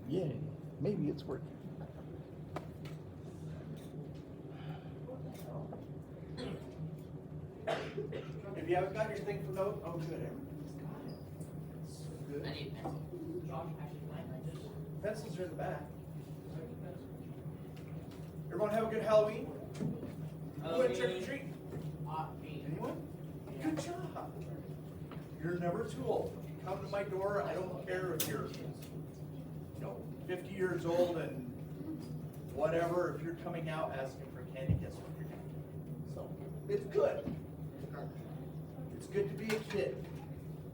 Yay, maybe it's working. If you haven't got your thing for note, oh good, everybody's got it. So good. I need pencil. Josh, actually, mine, I just. Pencils are in the back. Everyone have a good Halloween? Who went trick or treat? Me. Anyone? Good job. You're never too old. If you come to my door, I don't care if you're, 50 years old and whatever. If you're coming out asking for candy, guess what you're getting? So it's good. It's good to be a kid.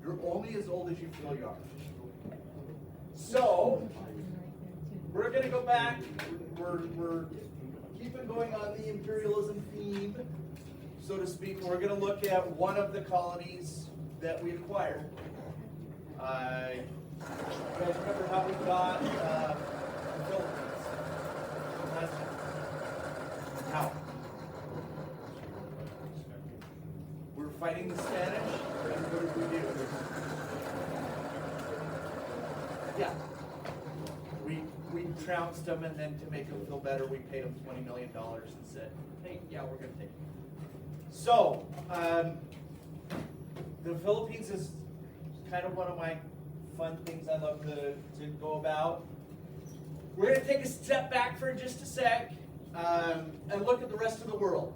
You're only as old as you feel you are. So we're gonna go back. We're keeping going on the imperialism theme, so to speak. We're going to look at one of the colonies that we acquired. You guys remember how we got the Philippines? Last year? How? We were fighting the Spanish, and what did we do? Yeah. We trounced them, and then to make them feel better, we paid them $20 million and said, hey, yeah, we're going to take it. So, the Philippines is kind of one of my fun things I love to go about. We're going to take a step back for just a sec and look at the rest of the world.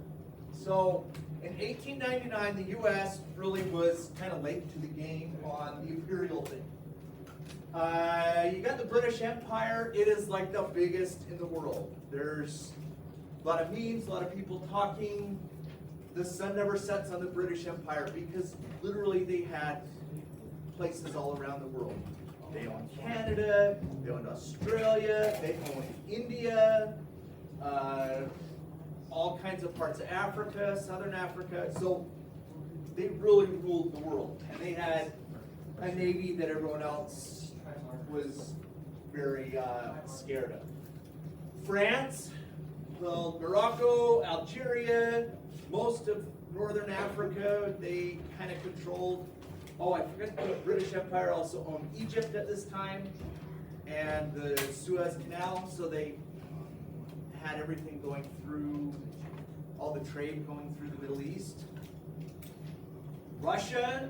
So, in 1899, the U.S. really was kind of late to the game on the imperial thing. You got the British Empire. It is like the biggest in the world. There's a lot of memes, a lot of people talking. The sun never sets on the British Empire because literally they had places all around the world. They owned Canada, they owned Australia, they owned India, all kinds of parts of Africa, Southern Africa. So they really ruled the world. And they had a navy that everyone else was very scared of. France, well, Morocco, Algeria, most of northern Africa, they kind of controlled. Oh, I forgot the British Empire also owned Egypt at this time and the Suez Canal, so they had everything going through, all the trade going through the Middle East. Russia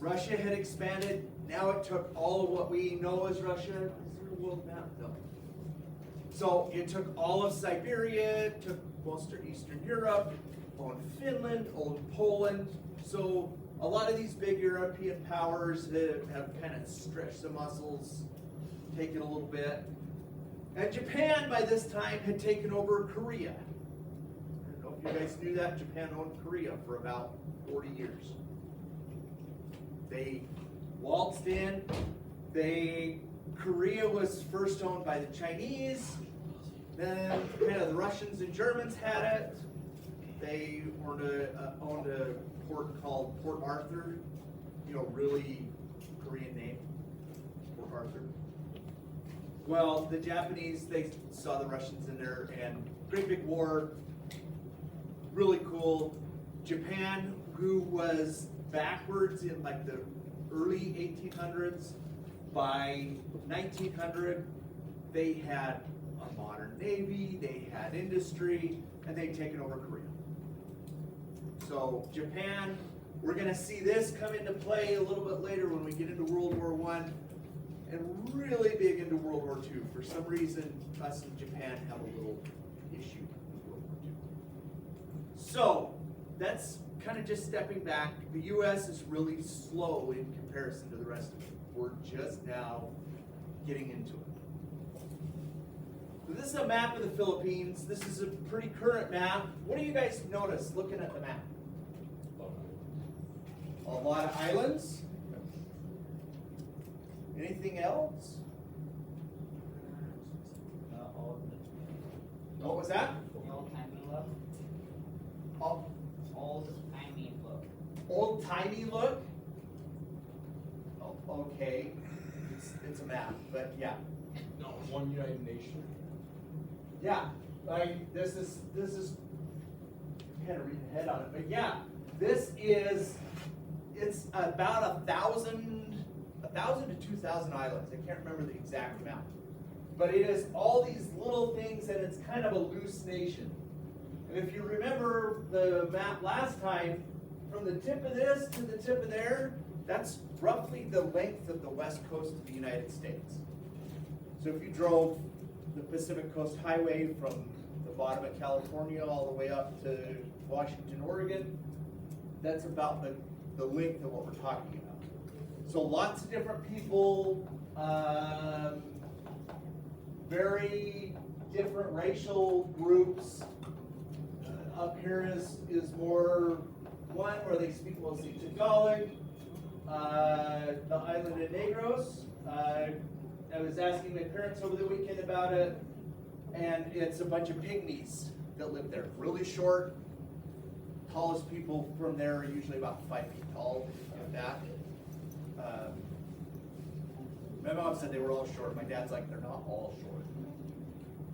had expanded. Now it took all of what we know as Russia. Is there a world map? No. So it took all of Siberia, it took most of Eastern Europe, owned Finland, owned Poland. So a lot of these big European powers have kind of stretched the muscles, taken a little bit. And Japan, by this time, had taken over Korea. I don't know if you guys knew that. Japan owned Korea for about 40 years. They waltzed in. Korea was first owned by the Chinese. Then kind of the Russians and Germans had it. They owned a port called Port Arthur. Really Korean name, Port Arthur. Well, the Japanese, they saw the Russians in there, and great big war. Really cool. Japan, who was backwards in like the early 1800s, by 1900, they had a modern navy, they had industry, and they'd taken over Korea. So Japan, we're going to see this come into play a little bit later when we get into World War I, and really big into World War II. For some reason, us and Japan have a little issue with World War II. So that's kind of just stepping back. The U.S. is really slow in comparison to the rest of it. We're just now getting into it. So this is a map of the Philippines. This is a pretty current map. What do you guys notice looking at the map? A lot of islands. Anything else? What was that? Old-timey look. Old-timey look. Old-timey look? Oh, okay. It's a map, but yeah. No, one United Nation. Yeah, like this is kind of reading ahead on it, but yeah, it's about 1,000 1,000 to 2,000 islands. I can't remember the exact amount. But it is all these little things, and it's kind of a loose nation. And if you remember the map last time, from the tip of this to the tip of there, that's roughly the length of the west coast of the United States. So if you drove the Pacific Coast Highway from the bottom of California all the way up to Washington, Oregon, that's about the length of what we're talking about. So lots of different people, very different racial groups. Up here is more one where they speak mostly Tagalog. The island of Negros. I was asking my parents over the weekend about it, and it's a bunch of pygmies that live there. Really short. Tallest people from there are usually about 5 feet tall, if that. My mom said they were all short. My dad's like, they're not all short.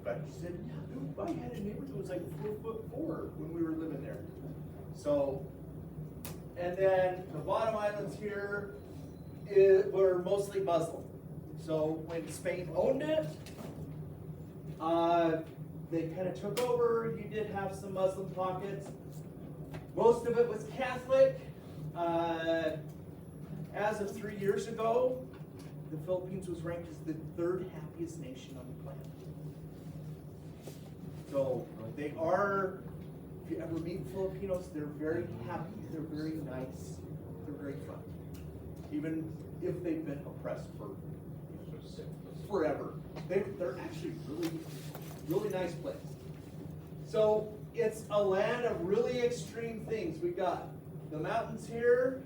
But she said, yeah, dude, I had a neighbor that was like 4'4" when we were living there. So, and then the bottom islands here were mostly Muslim. So when Spain owned it, they kind of took over. You did have some Muslim pockets. Most of it was Catholic. As of 3 years ago, the Philippines was ranked as the 3rd happiest nation on the planet. So they are, if you ever meet Filipinos, they're very happy, they're very nice, they're very fun. Even if they've been oppressed for forever. They're actually really nice place. So it's a land of really extreme things. We've got the mountains here.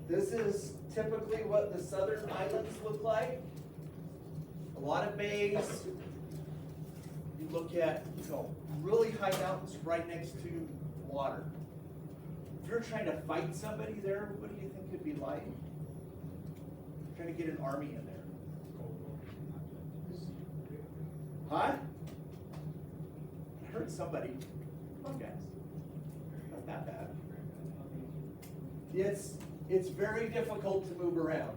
This is typically what the southern islands look like. A lot of bays. You look at, really high mountains right next to water. If you're trying to fight somebody there, what do you think it'd be like? Trying to get an army in there. Huh? I heard somebody. Come on, guys. Not that bad. It's very difficult to move around.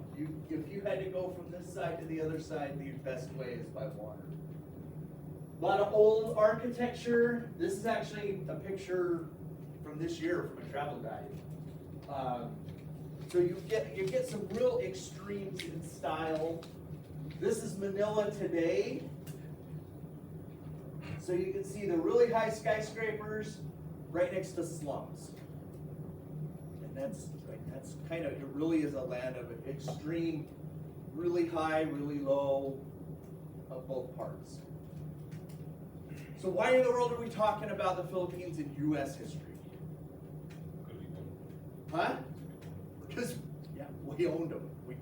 If you had to go from this side to the other side, the best way is by water. A lot of old architecture. This is actually a picture from this year from a travel guide. So you get some real extremes in style. This is Manila today. So you can see the really high skyscrapers right next to slums. And that's kind of, it really is a land of extreme, really high, really low, of both parts. So why in the world are we talking about the Philippines in U.S. history? Huh? Because, yeah, we owned them. We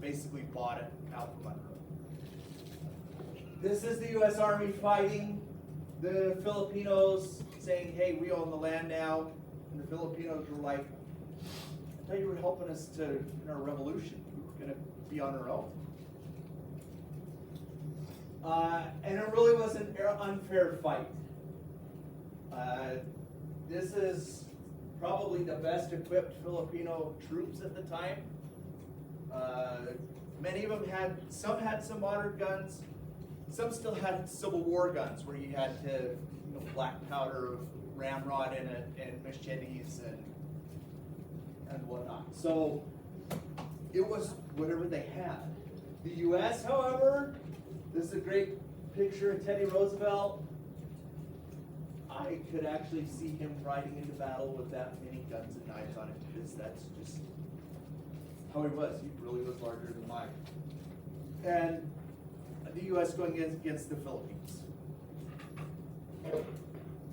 basically bought it out from under them. This is the U.S. Army fighting the Filipinos, saying, hey, we own the land now. And the Filipinos were like, I thought you were helping us in our revolution. We were going to be on our own. And it really was an unfair fight. This is probably the best equipped Filipino troops at the time. Many of them some had some modern guns, some still had Civil War guns where you had to, black powder, ramrod in it, and machetes and whatnot. So it was whatever they had. The U.S., however, this is a great picture of Teddy Roosevelt. I could actually see him riding into battle with that many guns and knives on it, because that's just how he was. He really was larger than life. And the U.S. going against the Philippines.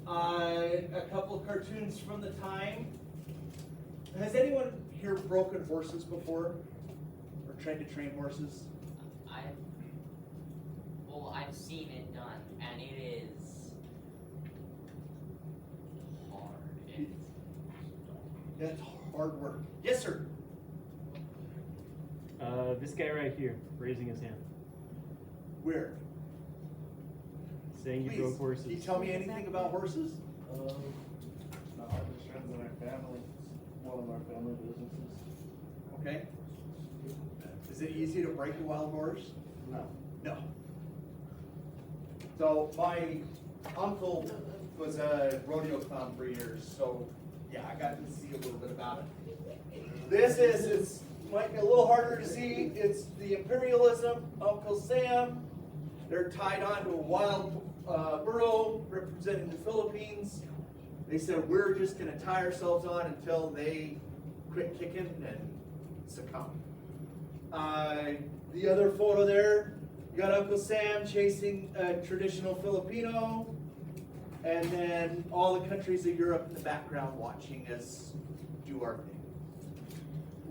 A couple of cartoons from the time. Has anyone here broken horses before? Or tried to train horses? I've seen it done, and it is hard. That's hard work. Yes, sir. This guy right here, raising his hand, Where? saying you broke horses. Can you tell me anything about horses? No, I'm just friends in our family. It's one of our family businesses. okay? Is it easy to break a wild horse? No. No. So my uncle was a rodeo clown for years, so yeah, I got to see a little bit about it. It's might be a little harder to see. It's the imperialism, Uncle Sam. They're tied onto a wild burro representing the Philippines. They said, we're just gonna tie ourselves on until they quit kicking and succumb. The other photo there, you got Uncle Sam chasing a traditional Filipino, and then all the countries of Europe in the background watching us do our thing.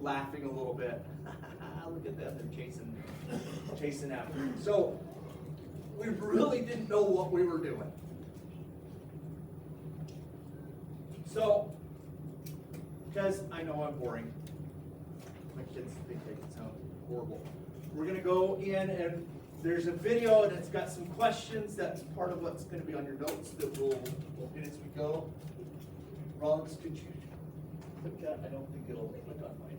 Laughing a little bit. Look at them, they're chasing after. So, we really didn't know what we were doing. So, because I know I'm boring, my kids think they can sound horrible. We're gonna go in and there's a video and it's got some questions. That's part of what's gonna be on your notes that we'll get as we go. Rollins, could you click that? I don't think it'll click on mine.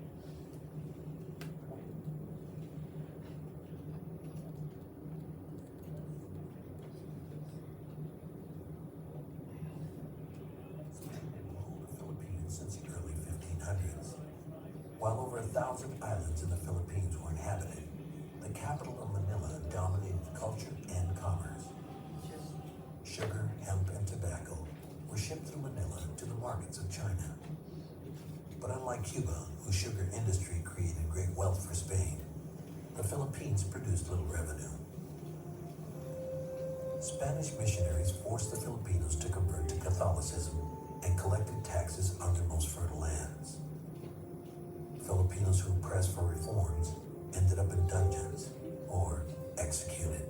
Philippines since the early 1500s. While over 1,000 islands in the Philippines were inhabited, the capital of Manila dominated culture and commerce. Sugar, hemp, and tobacco were shipped through Manila to the markets of China. But unlike Cuba, whose sugar industry created great wealth for Spain, the Philippines produced little revenue. Spanish missionaries forced the Filipinos to convert to Catholicism and collected taxes on their most fertile lands. Filipinos who pressed for reforms ended up in dungeons or executed.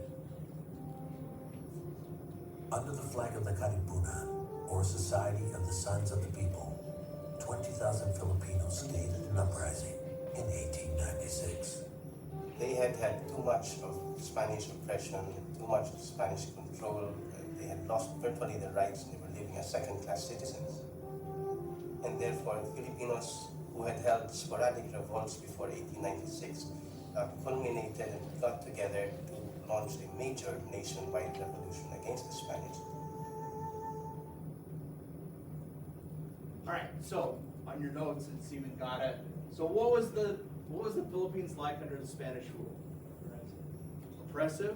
Under the flag of the Katipunan, or Society of the Sons of the People, 20,000 Filipinos staged an uprising in 1896. They had too much of Spanish oppression, too much of Spanish control. They had lost virtually their rights and they were living as second-class citizens. And therefore, Filipinos who had held sporadic revolts before 1896 culminated and got together to launch a major nationwide revolution against the Spanish. All right, so on your notes, it's even got it. So what was the Philippines like under the Spanish rule? Oppressive?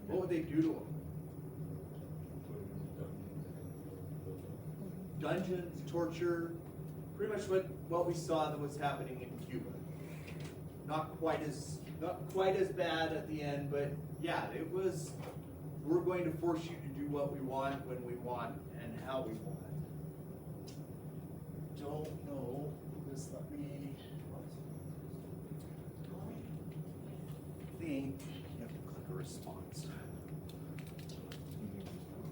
What would they do to them? Dungeons, torture, pretty much what we saw that was happening in Cuba. Not quite as bad at the end, but yeah, it was. We're going to force you to do what we want, when we want, and how we want. Don't know. Just let me. I think you have to click a response.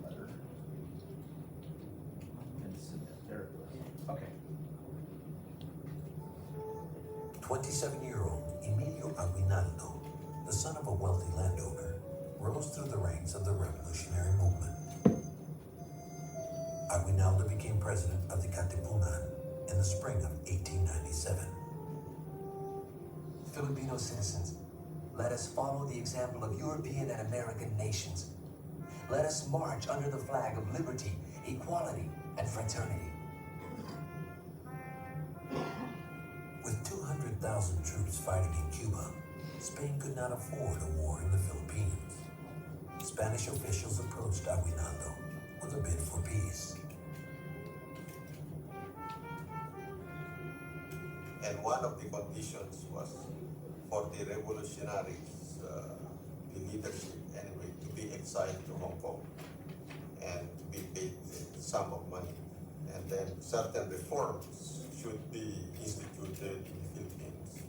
Letter. And submit. There it goes. Okay. 27-year-old Emilio Aguinaldo, the son of a wealthy landowner, rose through the ranks of the revolutionary movement. Aguinaldo became president of the Katipunan in the spring of 1897. Filipino citizens, let us follow the example of European and American nations. Let us march under the flag of liberty, equality, and fraternity. With 200,000 troops fighting in Cuba, Spain could not afford a war in the Philippines. Spanish officials approached Aguinaldo with a bid for peace. And one of the conditions was for the revolutionaries, the leadership anyway, to be exiled to Hong Kong and to be paid a sum of money. And then certain reforms should be instituted in the Philippines.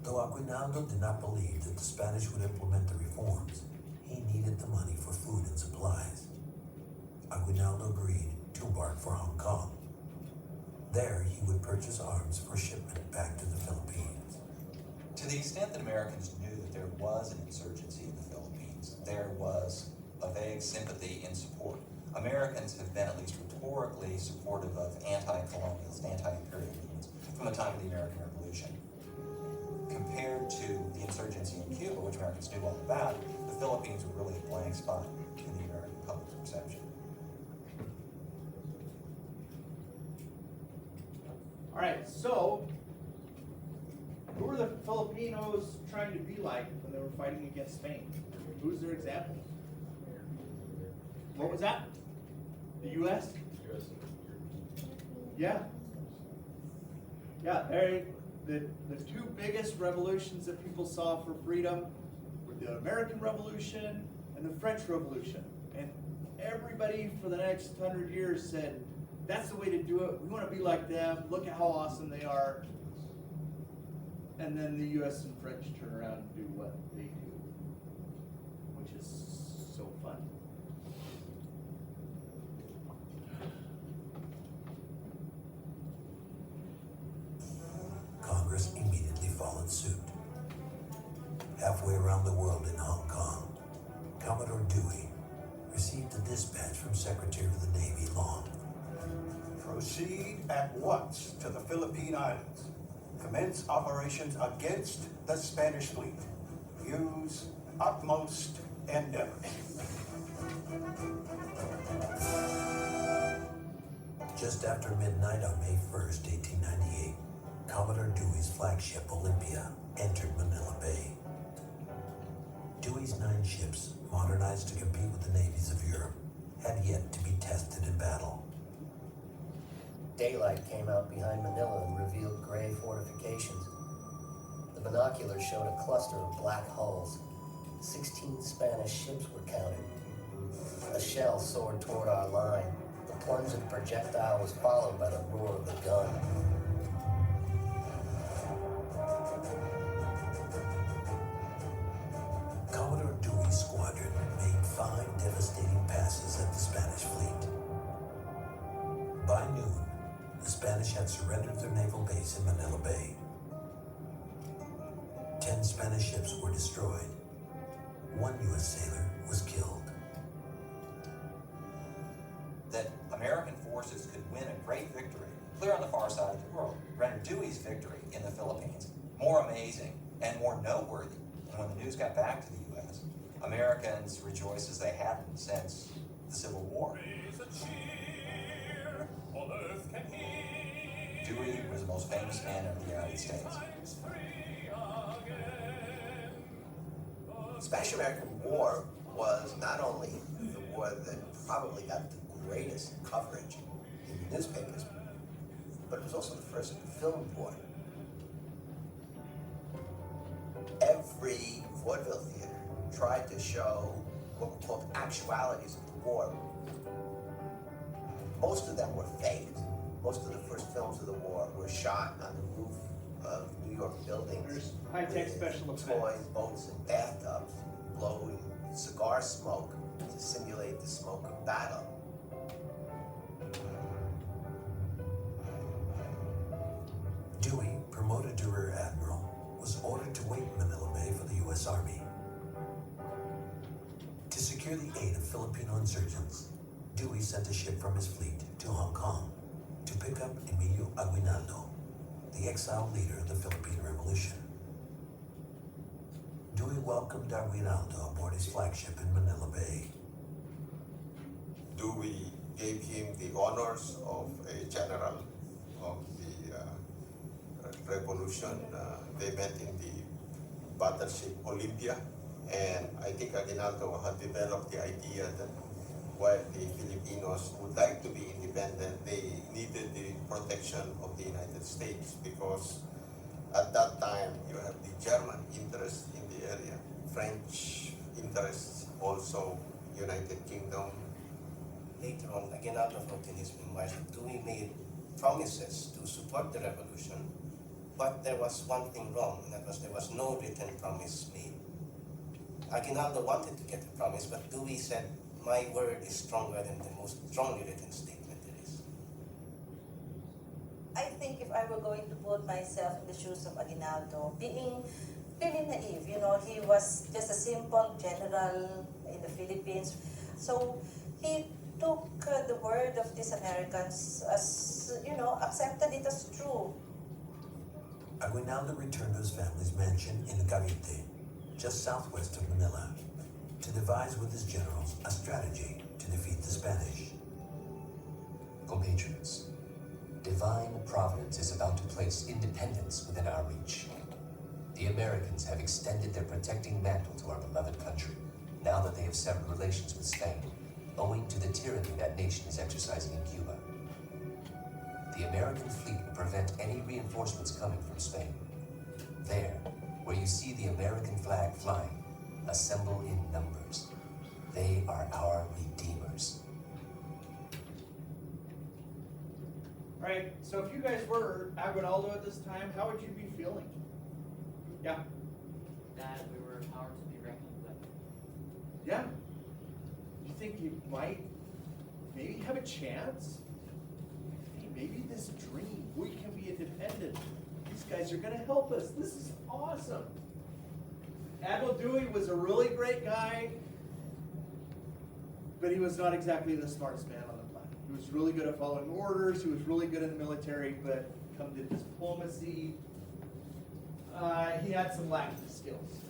Though Aguinaldo did not believe that the Spanish would implement the reforms, he needed the money for food and supplies. Aguinaldo agreed to embark for Hong Kong. There, he would purchase arms for shipment back to the Philippines. To the extent that Americans knew that there was an insurgency in the Philippines, there was a vague sympathy and support. Americans have been at least rhetorically supportive of anti-colonialist, anti-imperial movements from the time of the American Revolution. Americans knew all about, the Philippines were really a blank spot in the American public's perception. All right, so who were the Filipinos trying to be like when they were fighting against Spain? Who's their example? What was that? The U.S.? Yeah. Yeah, the two biggest revolutions that people saw for freedom were the American Revolution and the French Revolution. And everybody for the next 100 years said, that's the way to do it. We want to be like them. Look at how awesome they are. And then the U.S. and French turn around and do what they do, which is so fun. Congress immediately followed suit. Halfway around the world in Hong Kong, Commodore Dewey received a dispatch from Secretary of the Navy Long. Proceed at once to the Philippine Islands. Commence operations against the Spanish fleet. Use utmost endeavor. Just after midnight on May 1st, 1898, Commodore Dewey's flagship Olympia entered Manila Bay. Dewey's 9 ships, modernized to compete with the navies of Europe, had yet to be tested in battle. Daylight came out behind Manila and revealed gray fortifications. The binoculars showed a cluster of black hulls. 16 Spanish ships were counted. A shell soared toward our line. The plunge of the projectile was followed by the roar of the gun. Commodore Dewey's squadron made 5 devastating passes at the Spanish fleet. By noon, the Spanish had surrendered their naval base in Manila Bay. 10 Spanish ships were destroyed. 1 U.S. sailor was killed. That American forces could win a great victory, clear on the far side of the world, rendered Dewey's victory in the Philippines more amazing and more noteworthy. And when the news got back to the U.S., Americans rejoiced as they hadn't since the Civil War. Dewey was the most famous man of the United States. The Spanish-American War was not only the war that probably got the greatest coverage in the newspapers, but it was also the first film war. Every vaudeville theater tried to show what were called actualities of the war. Most of them were faked. Most of the first films of the war were shot on the roof of New York buildings. There's high-tech special effects. Toys, boats, and bathtubs, blowing cigar smoke to simulate the smoke of battle. Dewey, promoted to Rear Admiral, was ordered to wait in Manila Bay for the U.S. Army. To secure the aid of Filipino insurgents, Dewey sent a ship from his fleet to Hong Kong to pick up Emilio Aguinaldo, the exiled leader of the Philippine Revolution. Dewey welcomed Aguinaldo aboard his flagship in Manila Bay. Dewey gave him the honors of a general of the revolution. They met in the battleship Olympia, and I think Aguinaldo had developed the idea that while the Filipinos would like to be independent, they needed the protection of the United States, because at that time you have the German interest in the area, French interests, also United Kingdom. Later on, Aguinaldo wrote in his memoirs that Dewey made promises to support the revolution, but there was one thing wrong, and that was there was no written promise made. Aguinaldo wanted to get a promise, but Dewey said, "My word is stronger than the most strongly written statement there is." I think if I were going to put myself in the shoes of Aguinaldo, being really naive, he was just a simple general in the Philippines. So he took the word of these Americans as, accepted it as true. Aguinaldo returned to his family's mansion in Cavite, just southwest of Manila, to devise with his generals a strategy to defeat the Spanish. Compatriots, divine providence is about to place independence within our reach. The Americans have extended their protecting mantle to our beloved country, now that they have severed relations with Spain, owing to the tyranny that nation is exercising in Cuba. The American fleet will prevent any reinforcements coming from Spain. There, where you see the American flag flying, assemble in numbers. They are our redeemers. Alright, so if you guys were Aguinaldo at this time, how would you be feeling? Yeah. That we were a power to be reckoned with. Yeah. You think you might maybe have a chance? Hey, maybe this dream, we can be independent. These guys are gonna help us. This is awesome. Admiral Dewey was a really great guy, but he was not exactly the smartest man on the planet. He was really good at following orders, he was really good in the military, but come to diplomacy, he had some lacking skills.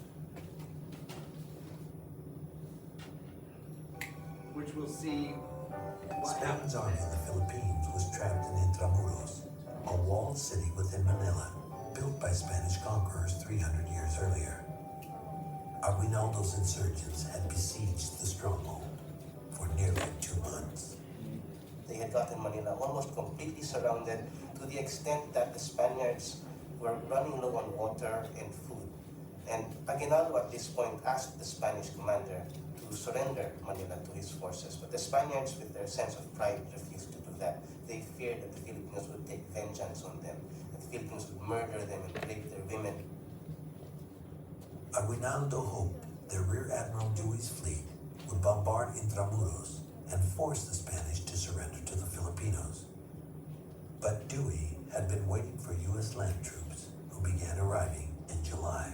Which we'll see what Spain's happens army next. in the Philippines was trapped in Intramuros, a walled city within Manila, built by Spanish conquerors 300 years earlier. Aguinaldo's insurgents had besieged the stronghold for nearly 2 months. They had gotten Manila almost completely surrounded to the extent that the Spaniards were running low on water and food. And Aguinaldo at this point asked the Spanish commander to surrender Manila to his forces. But the Spaniards, with their sense of pride, refused to do that. They feared that the Filipinos would take vengeance on them, that the Filipinos would murder them and rape their women. Aguinaldo hoped that Rear Admiral Dewey's fleet would bombard Intramuros and force the Spanish to surrender to the Filipinos. But Dewey had been waiting for U.S. land troops, who began arriving in July.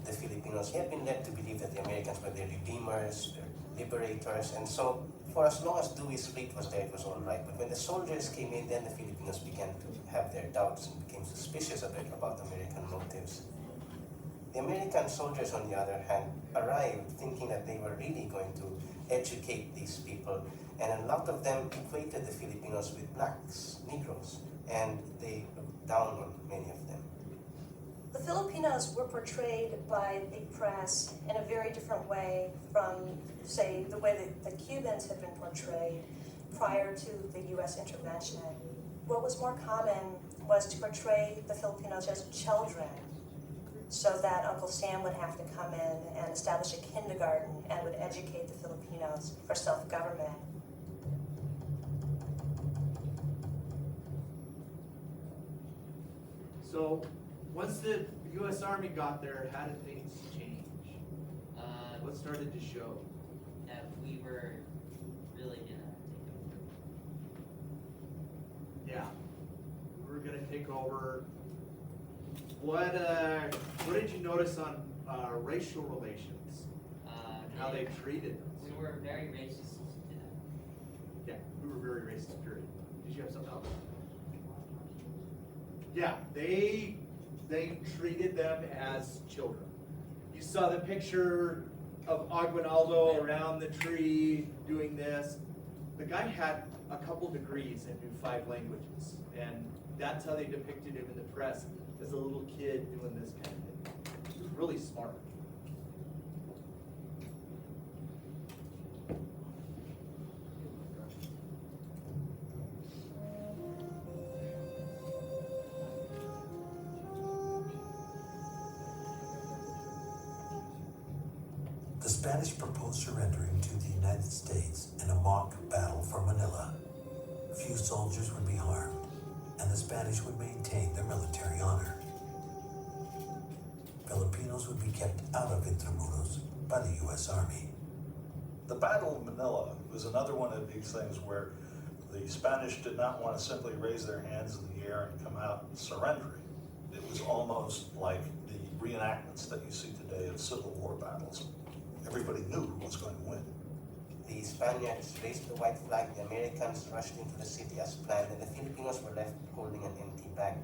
The Filipinos had been led to believe that the Americans were their redeemers, their liberators, and so for as long as Dewey's fleet was there, it was all right. But when the soldiers came in, then the Filipinos began to have their doubts and became suspicious about American motives. The American soldiers, on the other hand, arrived thinking that they were really going to educate these people, and a lot of them equated the Filipinos with blacks, Negroes, and they looked down on many of them. The Filipinos were portrayed by the press in a very different way from, say, the way that the Cubans had been portrayed prior to the U.S. intervention. What was more common was to portray the Filipinos as children, so that Uncle Sam would have to come in and establish a kindergarten and would educate the Filipinos for self-government. So, once the U.S. Army got there, how did things change? What started to show? That we were really gonna take over. Yeah, we were gonna take over. What did you notice on racial relations? How they treated us? We were very racist to them. Yeah, we were very racist, period. Did you have something else? Yeah, they treated them as children. You saw the picture of Aguinaldo around the tree doing this. The guy had a couple degrees and knew 5 languages, and that's how they depicted him in the press, as a little kid doing this kind of thing. He was really smart. The Spanish proposed surrendering to the United States in a mock battle for Manila. Few soldiers would be harmed, and the Spanish would maintain their military honor. Filipinos would be kept out of Intramuros by the U.S. Army. The Battle of Manila was another one of these things where the Spanish did not want to simply raise their hands in the air and come out surrendering. It was almost like the reenactments that you see today of Civil War battles. Everybody knew who was going to win. The Spaniards raised the white flag, the Americans rushed into the city as planned, and the Filipinos were left holding an empty bag.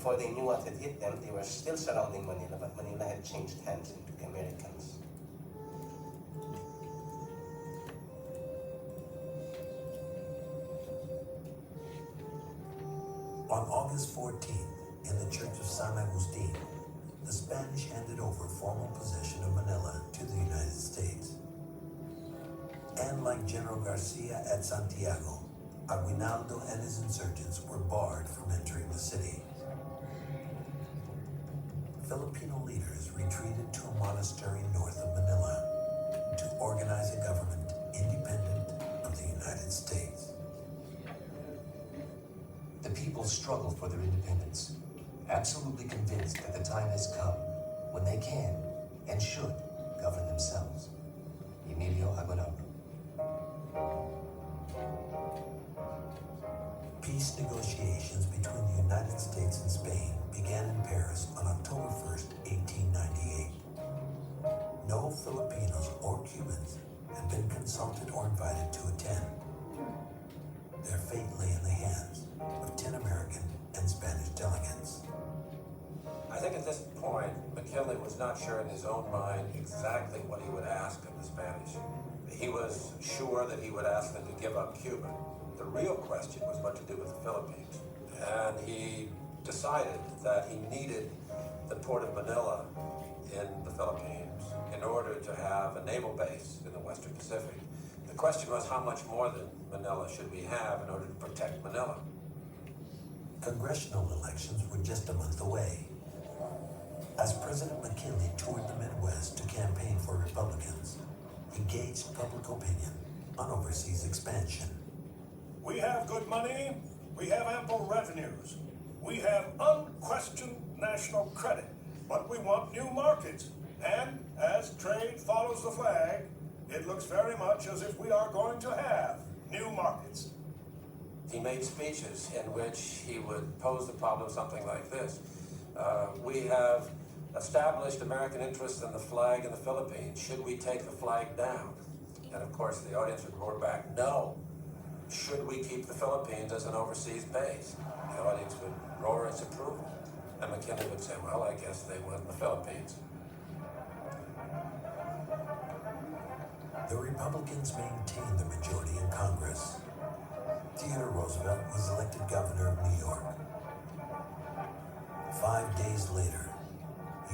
before they knew what had hit them, they were still surrounding Manila, but Manila had changed hands into the Americans. On August 14th, in the Church of San Agustin, the Spanish handed over formal possession of Manila to the United States. And like General Garcia at Santiago, Aguinaldo and his insurgents were barred from entering the city. Filipino leaders retreated to a monastery north of Manila to organize a government independent of the United States. The people struggle for their independence, absolutely convinced that the time has come when they can and should govern themselves. Emilio Aguinaldo. Peace negotiations between the United States and Spain began in Paris on October 1st, 1898. No Filipinos or Cubans had been consulted or invited to attend. Their fate lay in the hands of 10 American and Spanish delegates. I think at this point, McKinley was not sure in his own mind exactly what he would ask of the Spanish. He was sure that he would ask them to give up Cuba. The real question was what to do with the Philippines. And he decided that he needed the port of Manila in the Philippines in order to have a naval base in the Western Pacific. The question was, how much more than Manila should we have in order to protect Manila? Congressional elections were just a month away. As President McKinley toured the Midwest to campaign for Republicans, he gauged public opinion on overseas expansion. We have good money, we have ample revenues, we have unquestioned national credit, but we want new markets. And as trade follows the flag, it looks very much as if we are going to have new markets. He made speeches in which he would pose the problem something like this. We have established American interests in the flag in the Philippines. Should we take the flag down? And of course the audience would roar back, no. Should we keep the Philippines as an overseas base? The audience would roar its approval. And McKinley would say, well, I guess they want the Philippines. The Republicans maintained the majority in Congress. Theodore Roosevelt was elected governor of New York. 5 days later,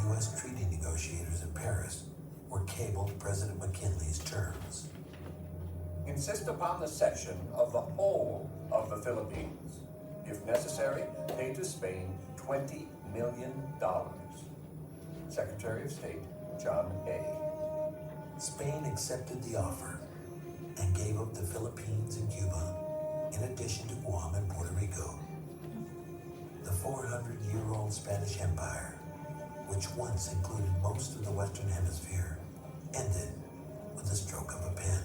U.S. treaty negotiators in Paris were cabled President McKinley's terms. Insist upon the cession of the whole of the Philippines. If necessary, pay to Spain $20 million. Secretary of State, John A. Spain accepted the offer and gave up the Philippines and Cuba, in addition to Guam and Puerto Rico. The 400-year-old Spanish Empire, which once included most of the Western Hemisphere, ended with the stroke of a pen.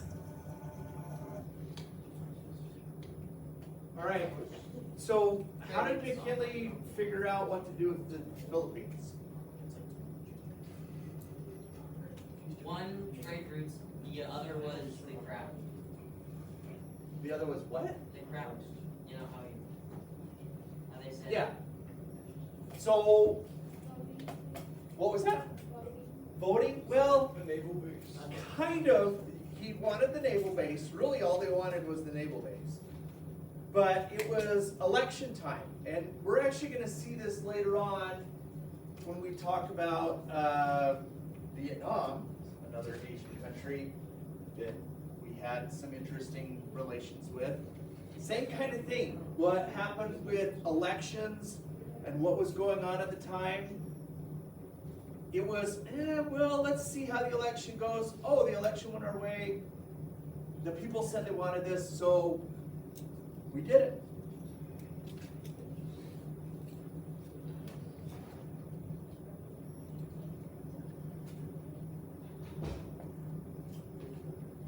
All right, so how did McKinley figure out what to do with the Philippines? One, trade routes. The other was the crowd. The other was what? The crowd. You know how they said. Yeah. So, what was that? Voting? Well, The naval base. kind of. He wanted the naval base. Really, all they wanted was the naval base. But it was election time, and we're actually going to see this later on when we talk about Vietnam, another Asian country that we had some interesting relations with. Same kind of thing. What happened with elections and what was going on at the time? It was, well, let's see how the election goes. Oh, the election went our way. The people said they wanted this, so we did it.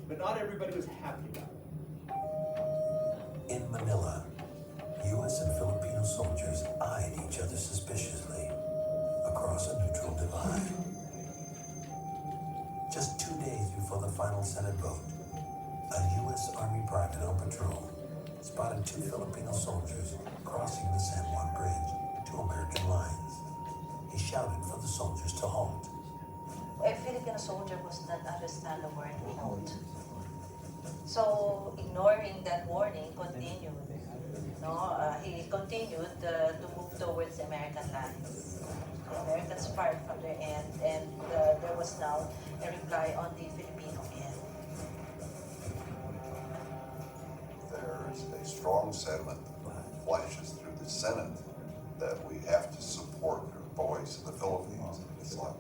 But not everybody was happy about it. In Manila, U.S. and Filipino soldiers eyed each other suspiciously across a neutral divide. Just 2 days before the final Senate vote, a U.S. Army private on patrol spotted 2 Filipino soldiers crossing the San Juan Bridge. back to American lines. He shouted for the soldiers to halt. A Filipino soldier must not understand the word halt. So, ignoring that warning, continued. He continued to move towards American lines. The Americans fired from their end, and there was now a reply on the Filipino end. There is a strong sentiment that flashes through the Senate that we have to support our boys in the Philippines. It's like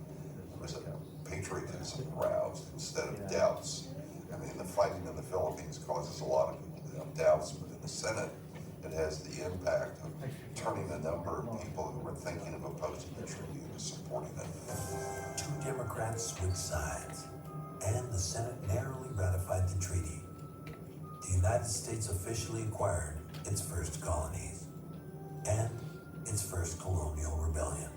there's a patriotism aroused instead of doubts. I mean, the fighting in the Philippines causes a lot of people to have doubts, but in the Senate, it has the impact of turning a number of people who were thinking of opposing the treaty into supporting it. Two Democrats switched sides, and the Senate narrowly ratified the treaty. The United States officially acquired its first colonies and its first colonial rebellion.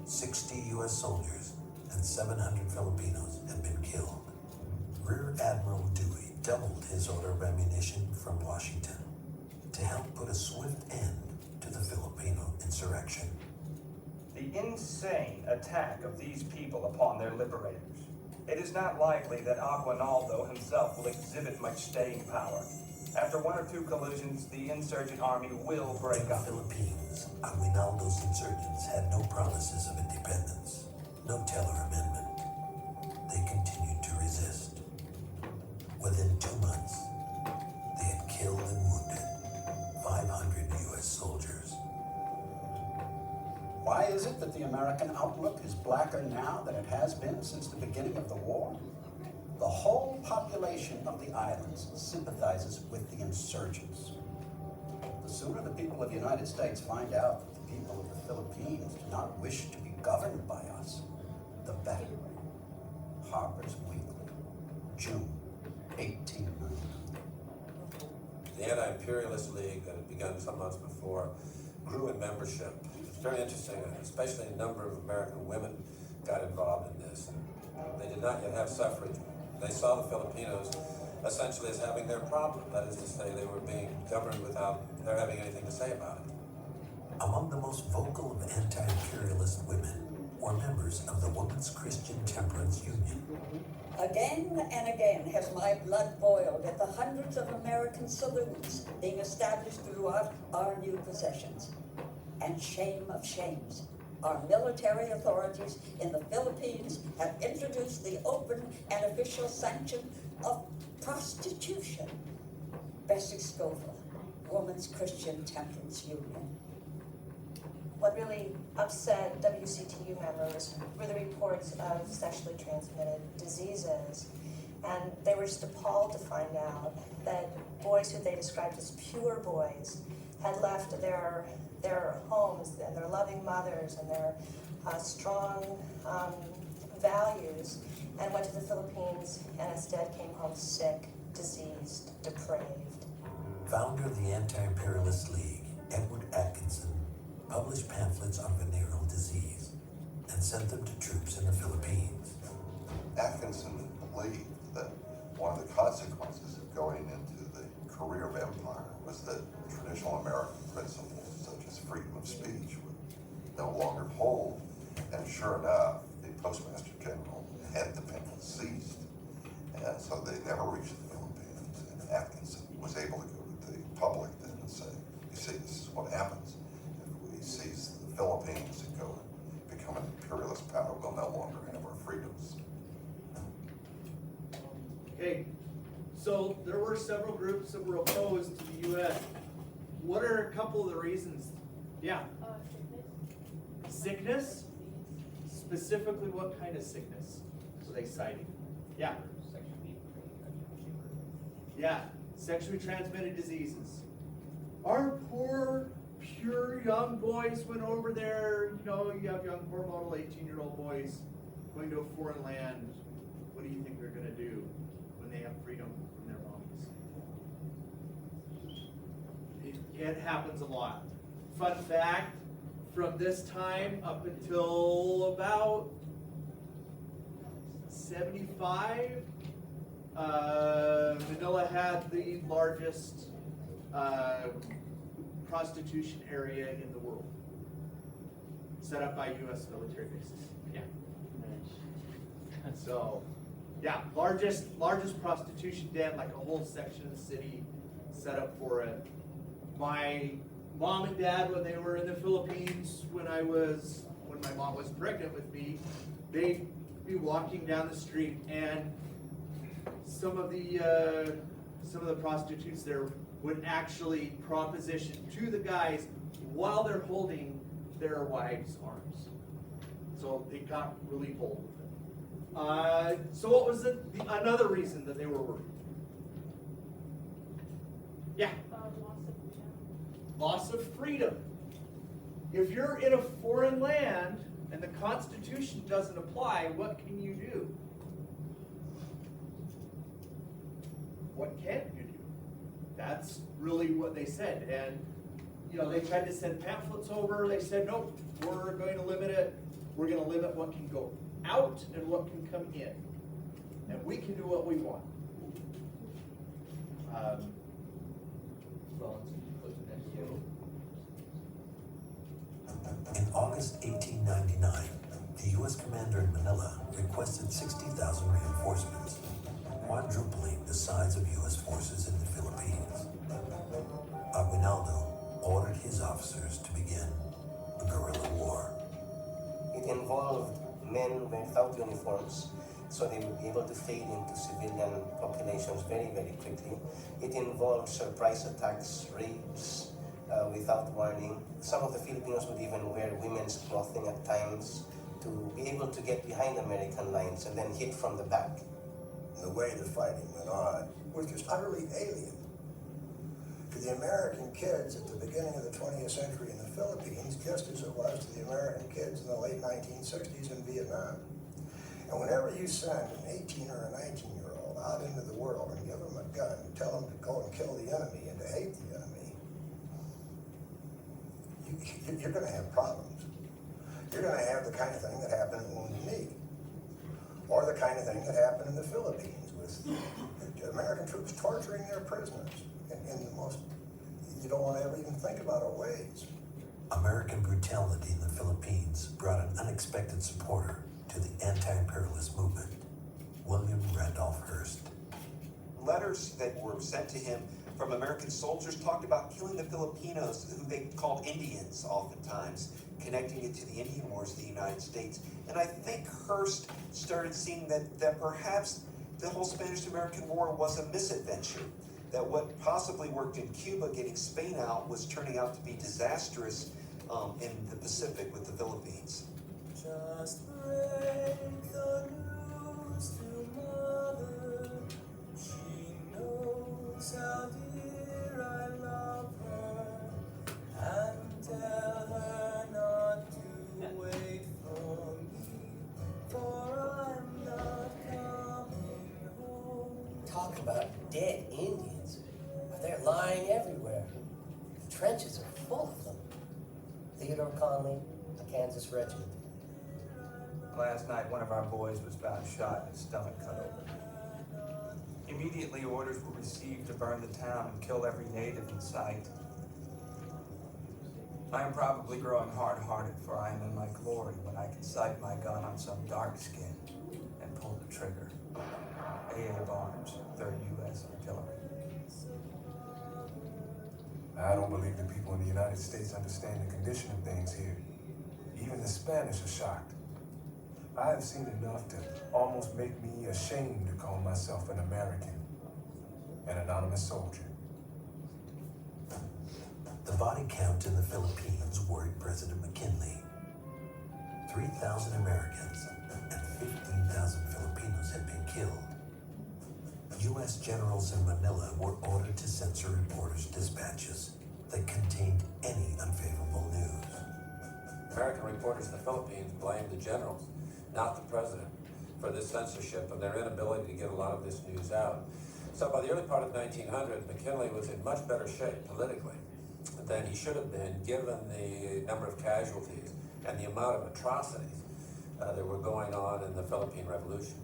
60 U.S. soldiers and 700 Filipinos had been killed. Rear Admiral Dewey doubled his order of ammunition from Washington to help put a swift end to the Filipino insurrection. The insane attack of these people upon their liberators. It is not likely that Aguinaldo himself will exhibit much staying power. After one or two collisions, the insurgent army will break up. In the Philippines, Aguinaldo's insurgents had no promises of independence, no Teller Amendment. They continued to resist. Within 2 months, they had killed and wounded 500 U.S. soldiers. Why is it that the American outlook is blacker now than it has been since the beginning of the war? The whole population of the islands sympathizes with the insurgents. The sooner the people of the United States find out that the people of the Philippines do not wish to be governed by us, the better. Harper's Weekly, June 1890. The Anti-Imperialist League that had begun some months before grew in membership. It's very interesting, especially a number of American women got involved in this. They did not yet have suffrage. They saw the Filipinos essentially as having their problem. That is to say, they were being governed without their having anything to say about it. Among the most vocal of anti-imperialist women were members of the Women's Christian Temperance Union. Again and again has my blood boiled at the hundreds of American saloons being established throughout our new possessions. And shame of shames, our military authorities in the Philippines have introduced the open and official sanction of prostitution. Bessie Scoville, Women's Christian Temperance Union. What really upset WCTU members were the reports of sexually transmitted diseases. And they were just appalled to find out that boys who they described as pure boys had left their homes and their loving mothers and their strong values and went to the Philippines and instead came home sick, diseased, depraved. Founder of the Anti-Imperialist League, Edward Atkinson, published pamphlets on venereal disease and sent them to troops in the Philippines. Atkinson believed that one of the consequences of going into the career of empire was that traditional American principles such as freedom of speech would no longer hold. And sure enough, the Postmaster General had the pamphlet seized. And so they never reached the Philippines. And Atkinson was able to go to the public then and say, you see, this is what happens. If we seize the Philippines and go and become an imperialist power, we'll no longer have our freedoms. Okay, so there were several groups that were opposed to the U.S. What are a couple of the reasons? Yeah. Sickness? Specifically, what kind of sickness were they citing? Yeah. Yeah, sexually transmitted diseases. Our poor, pure young boys went over there. You know, you have young hormonal 18-year-old boys going to a foreign land. What do you think they're going to do when they have freedom from their mommies? It happens a lot. Fun fact, from this time up until about 75, Manila had the largest prostitution area in the world. set up by U.S. military bases. Yeah. So, yeah, largest prostitution den, like a whole section of the city set up for it. My mom and dad, when they were in the Philippines, when my mom was pregnant with me, they'd be walking down the street, and some of the prostitutes there would actually proposition to the guys while they're holding their wives' arms. So they got really bold with it. So what was another reason that they were worried? Yeah. Loss of freedom. If you're in a foreign land and the Constitution doesn't apply, what can you do? What can't you do? That's really what they said. And they tried to send pamphlets over. They said, nope, we're going to limit it. We're going to limit what can go out and what can come in. And we can do what we want. In August 1899, the U.S. commander in Manila requested 60,000 reinforcements, quadrupling the size of U.S. forces in the Philippines. Aguinaldo ordered his officers to begin a guerrilla war. It involved men without uniforms, so they would be able to fade into civilian populations very, very quickly. It involved surprise attacks, raids, without warning. Some of the Filipinos would even wear women's clothing at times to be able to get behind American lines and then hit from the back. The way the fighting went on was just utterly alien to the American kids at the beginning of the 20th century in the Philippines, just as it was to the American kids in the late 1960s in Vietnam. And whenever you send an 18 or a 19-year-old out into the world and give them a gun and tell them to go and kill the enemy and to hate the enemy, you're going to have problems. You're going to have the kind of thing that happened in Wounded Knee, or the kind of thing that happened in the Philippines with American troops torturing their prisoners in the most, you don't want to ever even think about it, ways. American brutality in the Philippines brought an unexpected supporter to the anti-imperialist movement, William Randolph Hearst. Letters that were sent to him from American soldiers talked about killing the Filipinos, who they called Indians oftentimes, connecting it to the Indian Wars of the United States. And I think Hearst started seeing that perhaps the whole Spanish-American War was a misadventure, that what possibly worked in Cuba, getting Spain out, was turning out to be disastrous in the Pacific with the Philippines. Just break the news to mother. She knows how dear I love her. And tell her not to wait for me, for I'm not coming home. Talk about dead Indians. They're lying everywhere. The trenches are full of them. Theodore Conley, a Kansas regiment. Last night, one of our boys was found shot and his stomach cut open. Immediately, orders were received to burn the town and kill every native in sight. I am probably growing hard-hearted, for I am in my glory when I can sight my gun on some dark skin and pull the trigger. A.A. Barnes, 3rd U.S. Artillery. I don't believe the people in the United States understand the condition of things here. Even the Spanish are shocked. I have seen enough to almost make me ashamed to call myself an American, an anonymous soldier. The body count in the Philippines worried President McKinley. 3,000 Americans and 15,000 Filipinos had been killed. U.S. generals in Manila were ordered to censor reporters' dispatches that contained any unfavorable news. American reporters in the Philippines blamed the generals, not the president, for this censorship and their inability to get a lot of this news out. So by the early part of 1900, McKinley was in much better shape politically than he should have been, given the number of casualties and the amount of atrocities that were going on in the Philippine Revolution.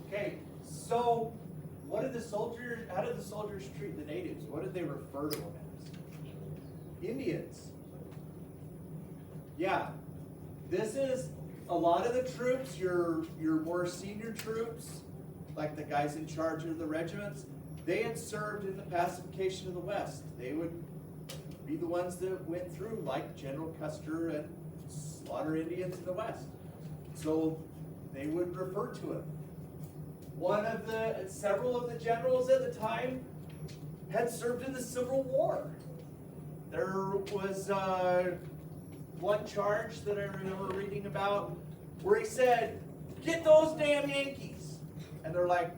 Okay, so how did the soldiers treat the natives? What did they refer to them as? Indians. Yeah, this is a lot of the troops, your more senior troops, like the guys in charge of the regiments, they had served in the pacification of the West. They would be the ones that went through, like General Custer, and slaughter Indians in the West. So they would refer to it. Several of the generals at the time had served in the Civil War. There was one charge that I remember reading about where he said, "Get those damn Yankees." And they're like,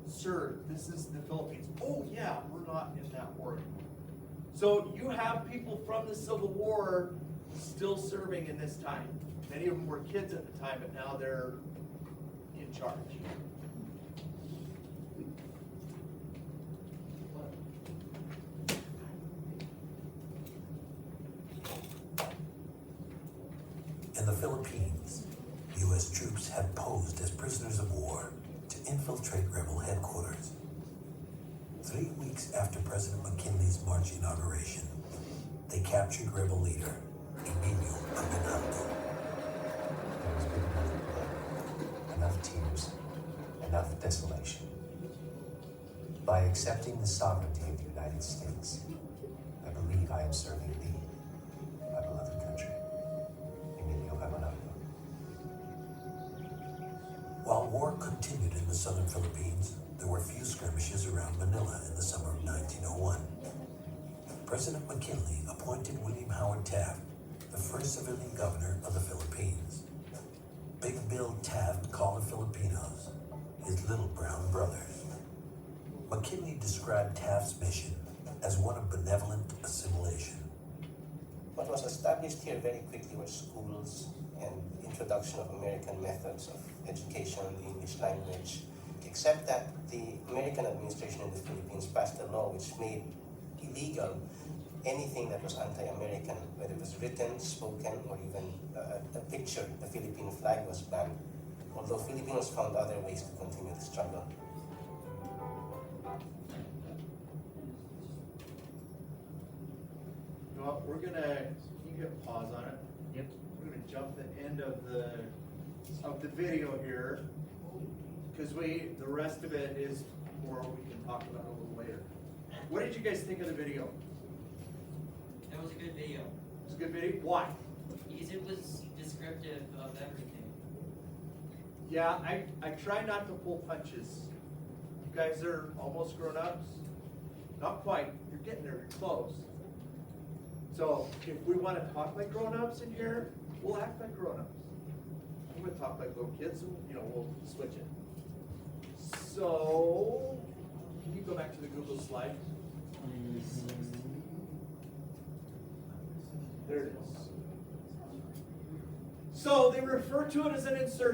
"Sir, this is the Philippines." "Oh yeah, we're not in that war anymore." So you have people from the Civil War still serving in this time. Many of them were kids at the time, but now they're in charge. In the Philippines, U.S. troops had posed as prisoners of war to infiltrate rebel headquarters. 3 weeks after President McKinley's March inauguration, they captured rebel leader Emilio Aguinaldo. There was big enough blood, enough tears, enough desolation. By accepting the sovereignty of the United States, I believe I am serving thee, my beloved country. Emilio Aguinaldo. While war continued in the southern Philippines, there were few skirmishes around Manila in the summer of 1901. President McKinley appointed William Howard Taft the first civilian governor of the Philippines. Big Bill Taft called the Filipinos his little brown brothers. McKinley described Taft's mission as one of benevolent assimilation. What was established here very quickly were schools and introduction of American methods of education in the English language, except that the American administration in the Philippines passed a law which made illegal anything that was anti-American, whether it was written, spoken, or even a picture. The Philippine flag was banned, although Filipinos found other ways to continue the struggle. Well, we're gonna, can you hit pause on it? Yep. We're gonna jump the end of the video here, because the rest of it is more we can talk about a little later. What did you guys think of the video? That was a good video. It was a good video? Why? Because it was descriptive of everything. Yeah, I try not to pull punches. You guys are almost grown-ups? Not quite. You're getting there. You're close. So if we want to talk like grown-ups in here, we'll act like grown-ups. I'm going to talk like little kids, and we'll switch it. So, can you go back to the Google slide? There it is. So they refer to it as an insertion.